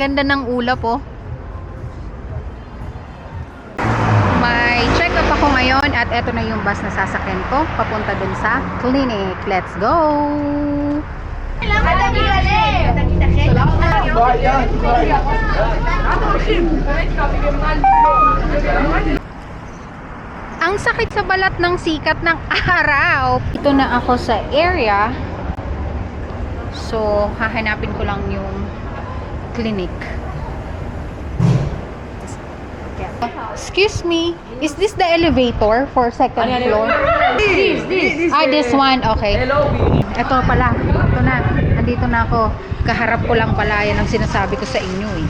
Ganda ng ulap oh. May check-up ako ngayon at eto na yung bus na sasakyan ko papunta dun sa clinic. Let's go! Ang sakit sa balat ng sikat ng araw. Ito na ako sa area. So, hahanapin ko lang yung clinic. Excuse me, is this the elevator for second floor? This one, okay. Ito pala, ito na. Andito na ako. Kaharap ko lang pala yan ang sinasabi ko sa inyo eh.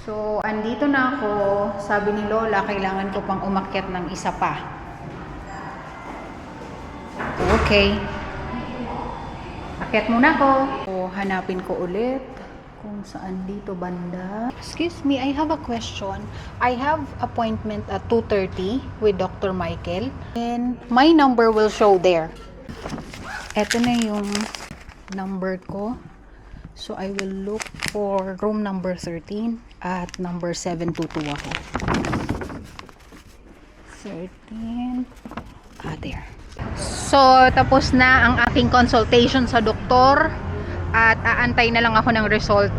So, andito na ako. Sabi ni Lola, kailangan ko pang umakyat ng isa pa. Okay. Akyat muna ako. So, hanapin ko ulit kung saan dito banda. Excuse me, I have a question. I have appointment at 2:30 with Dr. Michael. And my number will show there. Ito na yung number ko. So, I will look for room number 13 at number 722 ako. 13. There. So, tapos na ang aking consultation sa doktor at aantay na lang ako ng result.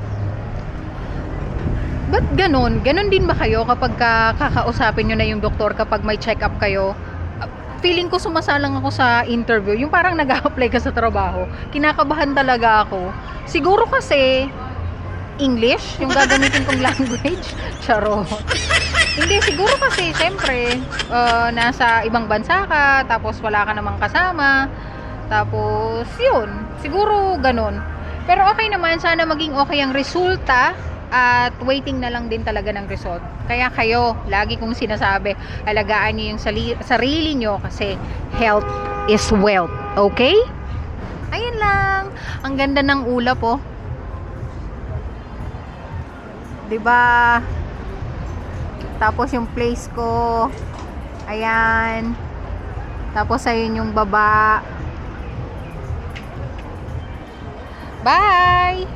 Ba't ganun? Ganun din ba kayo kapag kakausapin nyo na yung doktor kapag may check-up kayo? Feeling ko sumasalang ako sa interview. Yung parang nag-a-apply ka sa trabaho. Kinakabahan talaga ako. Siguro kasi English, yung gagamitin kong language. Charo. Hindi, siguro kasi syempre nasa ibang bansa ka, tapos wala ka namang kasama, tapos yun, siguro ganun. Pero okay naman, sana maging okay ang resulta at waiting na lang din talaga ng result. Kaya kayo, lagi kong sinasabi, alagaan niyo yung sarili niyo kasi health is wealth. Okay? Ayun lang. Ang ganda ng ulap oh. 'Di ba? Tapos yung place ko, ayan. Tapos ayun yung baba. Bye!